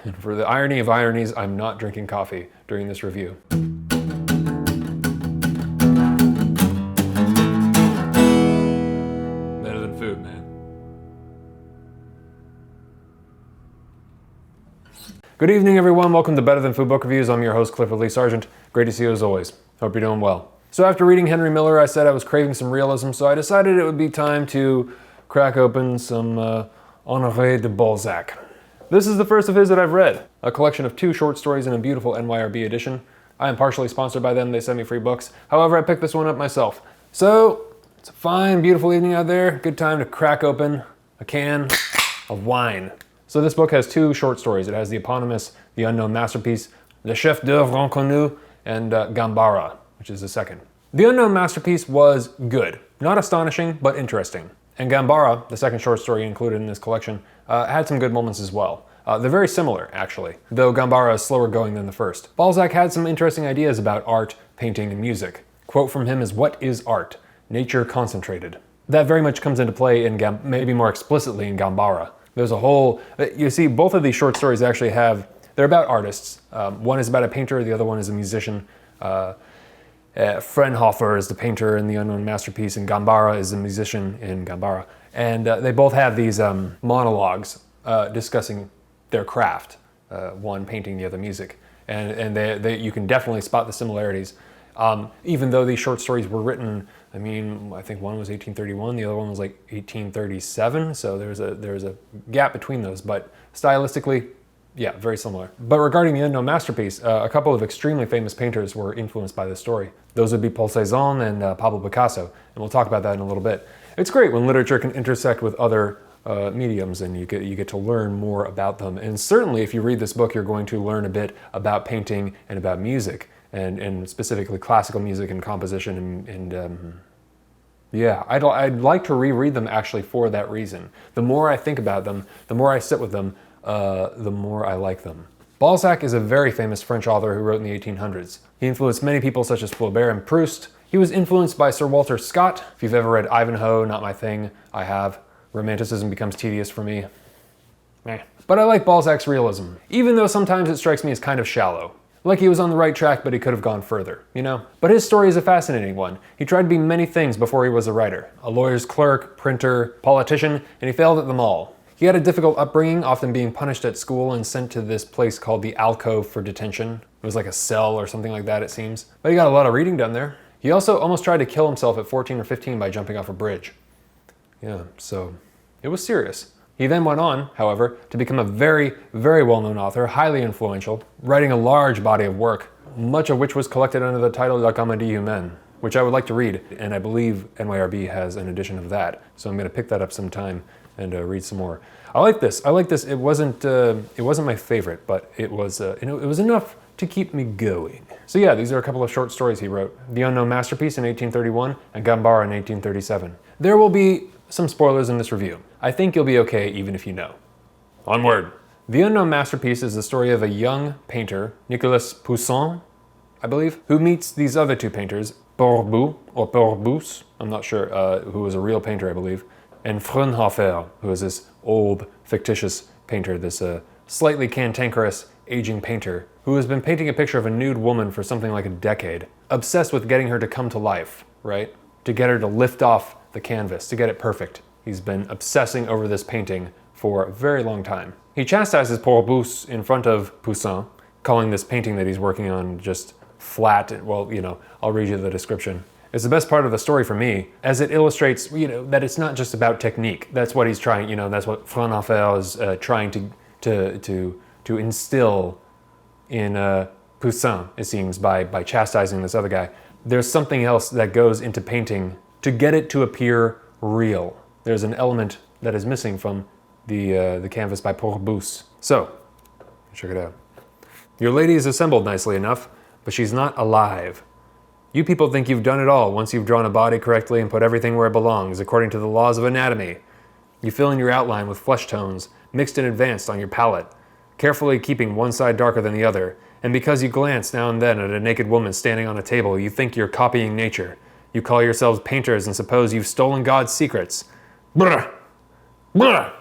And for the irony of ironies, I'm not drinking coffee during this review. Better than food, man. Good evening, everyone. Welcome to Better Than Food Book Reviews. I'm your host, Clifford Lee Sargent. Great to see you as always. Hope you're doing well. So after reading Henry Miller, I said I was craving some realism, so I decided it would be time to crack open some Honore de Balzac. This is the first of his that I've read, a collection of 2 short stories in a beautiful NYRB edition. I am partially sponsored by them. They send me free books. However, I picked this one up myself. So it's a fine, beautiful evening out there. Good time to crack open a can of wine. So this book has 2 short stories. It has the eponymous The Unknown Masterpiece, Le Chef d'Oeuvre Inconnu, and Gambara, which is the second. The Unknown Masterpiece was good. Not astonishing, but interesting. And Gambara, the second short story included in this collection, had some good moments as well. They're very similar, actually, though Gambara is slower going than the first. Balzac had some interesting ideas about art, painting, and music. Quote from him is, "What is art? Nature concentrated." That very much comes into play in maybe more explicitly in Gambara. There's a whole, you see, both of these short stories actually they're about artists. One is about a painter, the other one is a musician. Fraunhofer is the painter in The Unknown Masterpiece, and Gambara is the musician in Gambara. And they both have these monologues discussing their craft, one painting, the other music. And you can definitely spot the similarities. Even though these short stories were written, I think one was 1831, the other one was like 1837, so there's a gap between those, but stylistically, yeah, very similar. But regarding The Unknown Masterpiece, a couple of extremely famous painters were influenced by this story. Those would be Paul Cézanne and Pablo Picasso, and we'll talk about that in a little bit. It's great when literature can intersect with other mediums and you get to learn more about them. And certainly if you read this book, you're going to learn a bit about painting and about music, and specifically classical music and composition and yeah, I'd like to reread them actually for that reason. The more I think about them, the more I sit with them, the more I like them. Balzac is a very famous French author who wrote in the 1800s. He influenced many people such as Flaubert and Proust. He was influenced by Sir Walter Scott. If you've ever read Ivanhoe, not my thing, I have. Romanticism becomes tedious for me. Meh. But I like Balzac's realism, even though sometimes it strikes me as kind of shallow. Like he was on the right track, but he could have gone further, you know? But his story is a fascinating one. He tried to be many things before he was a writer. A lawyer's clerk, printer, politician, and he failed at them all. He had a difficult upbringing, often being punished at school and sent to this place called the alcove for detention. It was like a cell or something like that, it seems. But he got a lot of reading done there. He also almost tried to kill himself at 14 or 15 by jumping off a bridge. Yeah, so it was serious. He then went on, however, to become a very, very well-known author, highly influential, writing a large body of work, much of which was collected under the title La Comédie Humaine, which I would like to read, and I believe NYRB has an edition of that, so I'm going to pick that up sometime and read some more. I like this. It wasn't my favorite, but it was enough to keep me going. So yeah, these are a couple of short stories he wrote. The Unknown Masterpiece in 1831 and Gambara in 1837. There will be some spoilers in this review. I think you'll be okay even if you know. Onward! The Unknown Masterpiece is the story of a young painter, Nicolas Poussin, I believe, who meets these other 2 painters, Pourboux, or Pourbous, I'm not sure, who was a real painter, I believe, and Fraunhofer, who is this old, fictitious painter, this slightly cantankerous, aging painter, who has been painting a picture of a nude woman for something like a decade, obsessed with getting her to come to life, right? To get her to lift off the canvas, to get it perfect. He's been obsessing over this painting for a very long time. He chastises Pourbous in front of Poussin, calling this painting that he's working on just flat. Well, I'll read you the description. It's the best part of the story for me, as it illustrates, that it's not just about technique. That's what he's trying, that's what Fraunhofer is trying to instill in Poussin, it seems, by chastising this other guy. There's something else that goes into painting to get it to appear real. There's an element that is missing from the canvas by Pourbous. So, check it out. Your lady is assembled nicely enough, but she's not alive. You people think you've done it all once you've drawn a body correctly and put everything where it belongs, according to the laws of anatomy. You fill in your outline with flesh tones, mixed and advanced on your palette, carefully keeping one side darker than the other, and because you glance now and then at a naked woman standing on a table, you think you're copying nature. You call yourselves painters and suppose you've stolen God's secrets. Brr! Brr!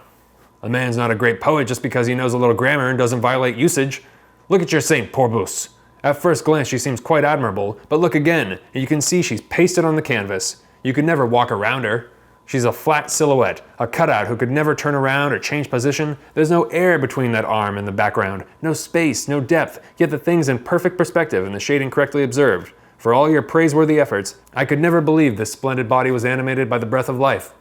A man's not a great poet just because he knows a little grammar and doesn't violate usage. Look at your Saint Pourbus. At first glance she seems quite admirable, but look again, and you can see she's pasted on the canvas. You could never walk around her. She's a flat silhouette, a cutout who could never turn around or change position. There's no air between that arm and the background, no space, no depth, yet the thing's in perfect perspective and the shading correctly observed. For all your praiseworthy efforts, I could never believe this splendid body was animated by the breath of life.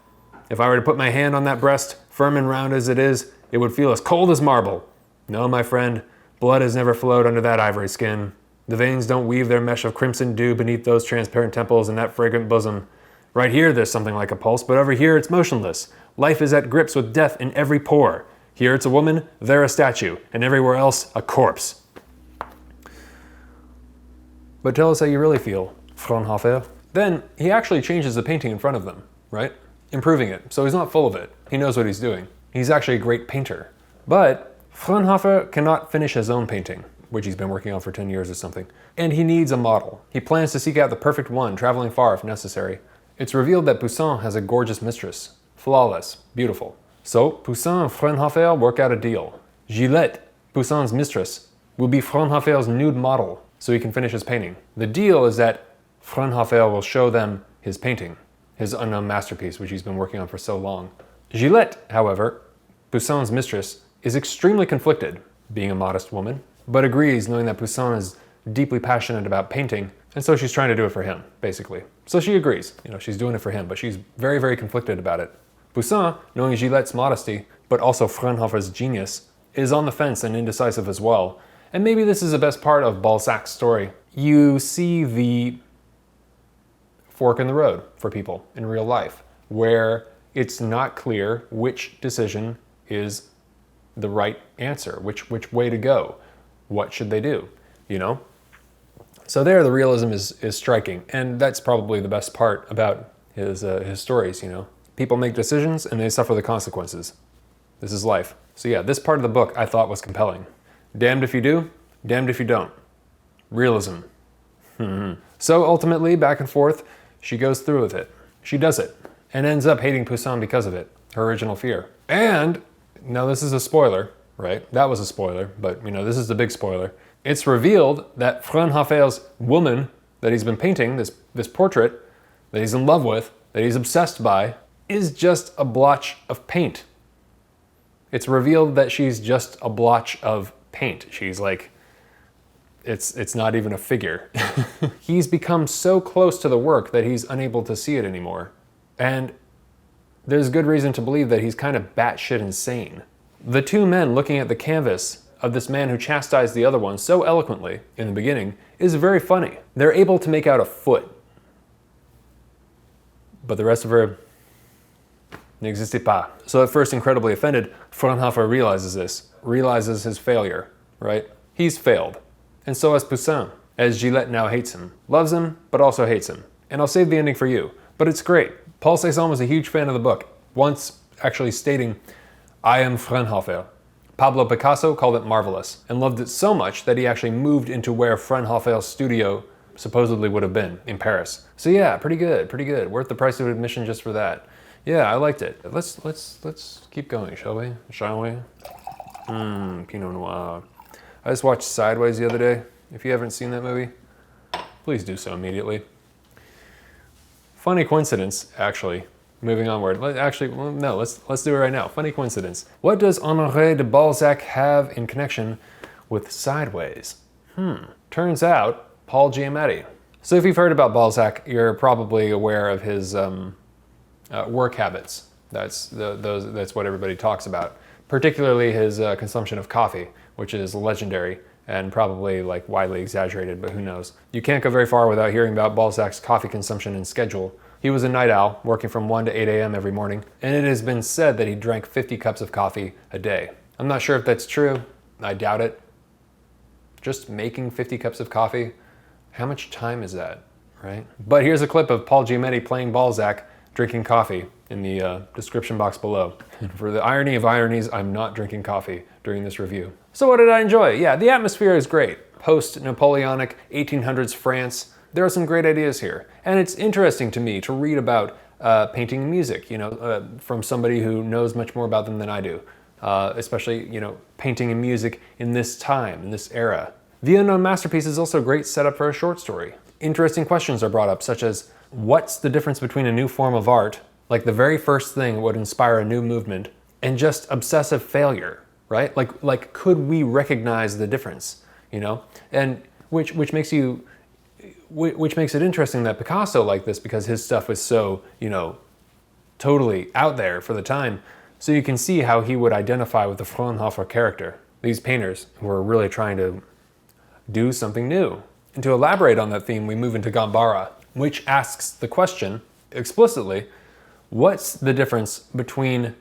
If I were to put my hand on that breast, firm and round as it is, it would feel as cold as marble. No, my friend, blood has never flowed under that ivory skin. The veins don't weave their mesh of crimson dew beneath those transparent temples and that fragrant bosom. Right here there's something like a pulse, but over here it's motionless. Life is at grips with death in every pore. Here it's a woman, there a statue, and everywhere else a corpse. But tell us how you really feel, Fraunhofer. Then he actually changes the painting in front of them, right? Improving it, so he's not full of it. He knows what he's doing. He's actually a great painter. But Fraunhofer cannot finish his own painting, which he's been working on for 10 years or something. And he needs a model. He plans to seek out the perfect one, traveling far if necessary. It's revealed that Poussin has a gorgeous mistress. Flawless, beautiful. So Poussin and Fraunhofer work out a deal. Gillette, Poussin's mistress, will be Fraunhofer's nude model so he can finish his painting. The deal is that Fraunhofer will show them his painting, his unknown masterpiece, which he's been working on for so long. Gillette, however, Poussin's mistress, is extremely conflicted, being a modest woman, but agrees knowing that Poussin is deeply passionate about painting, and so she's trying to do it for him, basically. So she agrees, she's doing it for him, but she's very, very conflicted about it. Poussin, knowing Gillette's modesty, but also Fraunhofer's genius, is on the fence and indecisive as well. And maybe this is the best part of Balzac's story. You see the fork in the road for people in real life, where it's not clear which decision is the right answer, which way to go. What should they do, So there, the realism is striking, and that's probably the best part about his stories, People make decisions, and they suffer the consequences. This is life. So yeah, this part of the book I thought was compelling. Damned if you do, damned if you don't. Realism. So ultimately, back and forth, she goes through with it. She does it, and ends up hating Poussin because of it, her original fear. And, now this is a spoiler, right? That was a spoiler, but this is the big spoiler. It's revealed that Fraunhofer's woman that he's been painting, this portrait that he's in love with, that he's obsessed by, is just a blotch of paint. It's revealed that she's just a blotch of paint. She's like, it's not even a figure. He's become so close to the work that he's unable to see it anymore. And there's good reason to believe that he's kind of batshit insane. The two men looking at the canvas of this man who chastised the other one so eloquently in the beginning is very funny. They're able to make out a foot. But the rest of her n'existait pas. So at first incredibly offended, Fraunhofer realizes his failure, right? He's failed. And so has Poussin, as Gillette now hates him. Loves him, but also hates him. And I'll save the ending for you, but it's great. Paul Cézanne was a huge fan of the book, once actually stating, "I am Fraunhofer." Pablo Picasso called it marvelous, and loved it so much that he actually moved into where Fraunhofer's studio supposedly would have been, in Paris. So yeah, pretty good. Worth the price of admission just for that. Yeah, I liked it. Let's keep going, shall we? Pinot Noir. I just watched Sideways the other day. If you haven't seen that movie, please do so immediately. Funny coincidence, actually. Moving onward. Let's do it right now. Funny coincidence. What does Honore de Balzac have in connection with Sideways? Turns out, Paul Giamatti. So if you've heard about Balzac, you're probably aware of his work habits. That's what everybody talks about. Particularly his consumption of coffee, which is legendary and probably widely exaggerated, but who knows. You can't go very far without hearing about Balzac's coffee consumption and schedule. He was a night owl, working from 1 to 8 a.m. every morning, and it has been said that he drank 50 cups of coffee a day. I'm not sure if that's true. I doubt it. Just making 50 cups of coffee, how much time is that, right? But here's a clip of Paul Giamatti playing Balzac drinking coffee in the description box below. And for the irony of ironies, I'm not drinking coffee during this review. So what did I enjoy? Yeah, the atmosphere is great. Post-Napoleonic 1800s France. There are some great ideas here. And it's interesting to me to read about painting and music, from somebody who knows much more about them than I do. especially, painting and music in this time, in this era. The Unknown Masterpiece is also a great setup for a short story. Interesting questions are brought up, such as, what's the difference between a new form of art, like the very first thing that would inspire a new movement, and just obsessive failure, right? Like could we recognize the difference, And which makes it interesting that Picasso liked this, because his stuff was so, totally out there for the time. So you can see how he would identify with the Fraunhofer character. These painters were really trying to do something new. And to elaborate on that theme, we move into Gambara, which asks the question explicitly, what's the difference between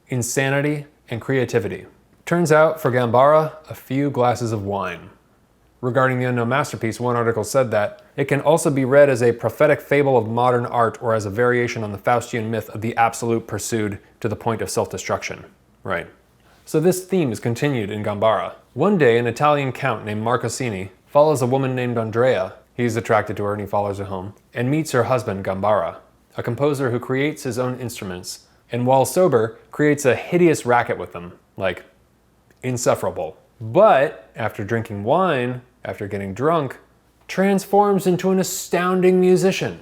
insanity and creativity? Turns out, for Gambara, a few glasses of wine. Regarding the Unknown Masterpiece, one article said that it can also be read as a prophetic fable of modern art, or as a variation on the Faustian myth of the absolute pursued to the point of self-destruction. Right. So this theme is continued in Gambara. One day, an Italian count named Marcassini follows a woman named Andrea. He's attracted to her and he follows her home, and meets her husband, Gambara, a composer who creates his own instruments, and while sober, creates a hideous racket with them, like insufferable. But after drinking wine, after getting drunk, transforms into an astounding musician,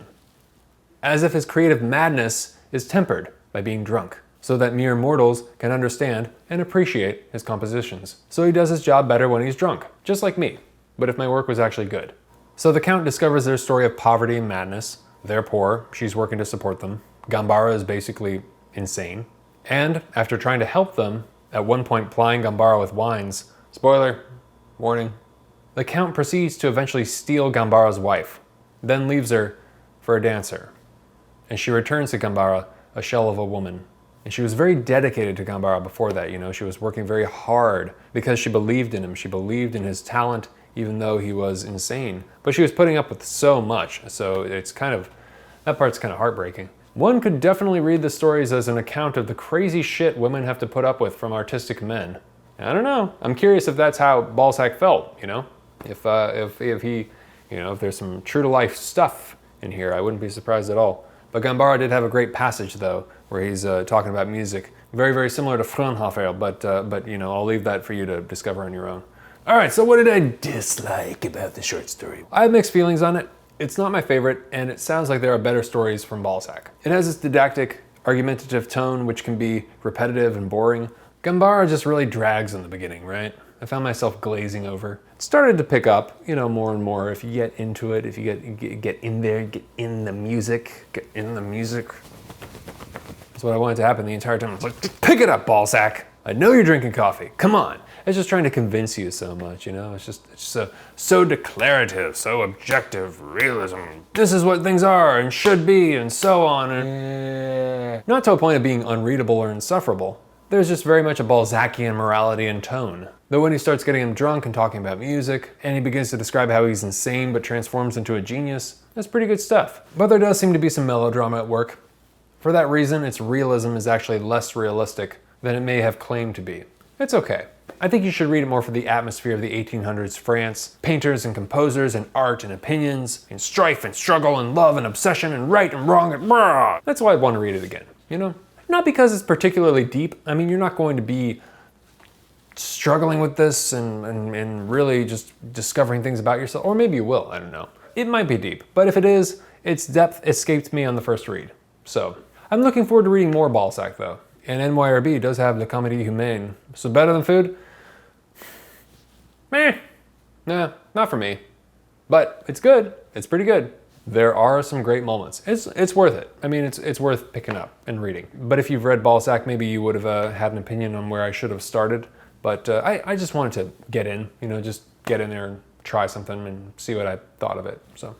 as if his creative madness is tempered by being drunk, so that mere mortals can understand and appreciate his compositions. So he does his job better when he's drunk, just like me, but if my work was actually good. So the Count discovers their story of poverty and madness. They're poor, she's working to support them. Gambara is basically insane. And after trying to help them, at one point plying Gambara with wines, spoiler, warning, the Count proceeds to eventually steal Gambara's wife, then leaves her for a dancer. And she returns to Gambara, a shell of a woman. And she was very dedicated to Gambara before that, She was working very hard because she believed in him. She believed in his talent, even though he was insane. But she was putting up with so much, so it's that part's kind of heartbreaking. One could definitely read the stories as an account of the crazy shit women have to put up with from artistic men. I don't know. I'm curious if that's how Balzac felt, If he, if there's some true to life stuff in here, I wouldn't be surprised at all. But Gambara did have a great passage though, where he's talking about music. Very, very similar to Fraunhofer, but I'll leave that for you to discover on your own. All right, so what did I dislike about the short story? I have mixed feelings on it. It's not my favorite, and it sounds like there are better stories from Balzac. It has this didactic, argumentative tone, which can be repetitive and boring. Gambara just really drags in the beginning, right? I found myself glazing over. It started to pick up, more and more if you get into it, if you get in there, get in the music. That's what I wanted to happen the entire time. It's like, just pick it up, Balzac. I know you're drinking coffee. Come on. It's just trying to convince you so much, It's just so declarative, so objective, realism. This is what things are and should be, and so on. And not to a point of being unreadable or insufferable. There's just very much a Balzacian morality and tone. Though when he starts getting him drunk and talking about music, and he begins to describe how he's insane but transforms into a genius, that's pretty good stuff. But there does seem to be some melodrama at work. For that reason, its realism is actually less realistic than it may have claimed to be. It's okay. I think you should read it more for the atmosphere of the 1800s France, painters and composers and art and opinions, and strife and struggle and love and obsession and right and wrong and brah. That's why I'd want to read it again, Not because it's particularly deep. I mean, you're not going to be struggling with this and really just discovering things about yourself, or maybe you will, I don't know. It might be deep, but if it is, its depth escaped me on the first read. So, I'm looking forward to reading more Balzac though. And NYRB does have the Comédie Humaine. So better than food? Meh. Nah, not for me. But it's good. It's pretty good. There are some great moments. It's worth it. I mean, it's worth picking up and reading. But if you've read Balzac, maybe you would have had an opinion on where I should have started. But I just wanted to get in, just get in there and try something and see what I thought of it. So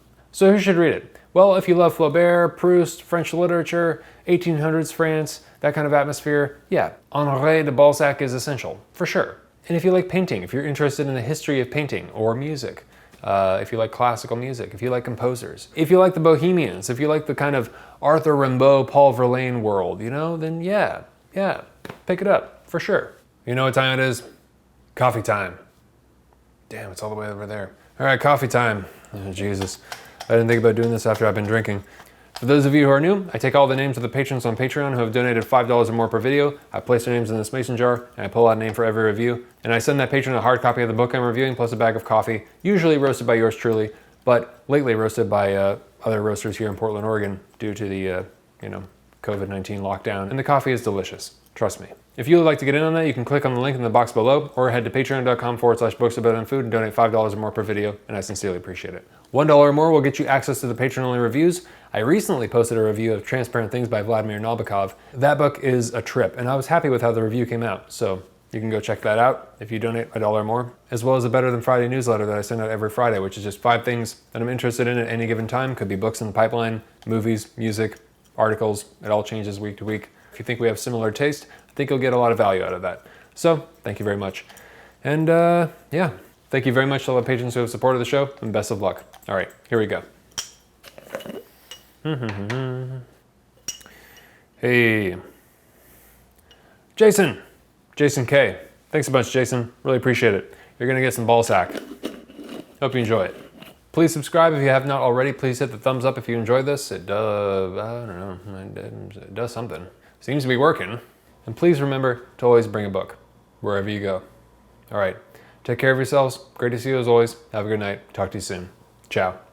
who should read it? Well, if you love Flaubert, Proust, French literature, 1800s France, that kind of atmosphere, yeah, Honore de Balzac is essential, for sure. And if you like painting, if you're interested in the history of painting or music, if you like classical music, if you like composers, if you like the Bohemians, if you like the kind of Arthur Rimbaud, Paul Verlaine world, then yeah, pick it up, for sure. You know what time it is? Coffee time. Damn, it's all the way over there. All right, coffee time. Oh, Jesus. I didn't think about doing this after I've been drinking. For those of you who are new, I take all the names of the patrons on Patreon who have donated $5 or more per video. I place their names in this mason jar, and I pull out a name for every review. And I send that patron a hard copy of the book I'm reviewing, plus a bag of coffee, usually roasted by yours truly, but lately roasted by other roasters here in Portland, Oregon, due to the, COVID-19 lockdown. And the coffee is delicious. Trust me. If you would like to get in on that, you can click on the link in the box below, or head to patreon.com/booksaboutonfood and donate $5 or more per video, and I sincerely appreciate it. $1 or more will get you access to the Patreon-only reviews. I recently posted a review of Transparent Things by Vladimir Nabokov. That book is a trip, and I was happy with how the review came out, so you can go check that out if you donate $1 or more, as well as the Better Than Friday newsletter that I send out every Friday, which is just 5 things that I'm interested in at any given time. Could be books in the pipeline, movies, music, articles. It all changes week to week. If you think we have similar taste, I think you'll get a lot of value out of that. So, thank you very much. And yeah, thank you very much to all the patrons who have supported the show, and best of luck. All right, here we go. Hey. Jason K. Thanks a bunch, Jason. Really appreciate it. You're gonna get some Balzac. Hope you enjoy it. Please subscribe if you have not already. Please hit the thumbs up if you enjoyed this. It does, I don't know, it does something. Seems to be working. And please remember to always bring a book, wherever you go. All right, take care of yourselves. Great to see you as always. Have a good night. Talk to you soon. Ciao.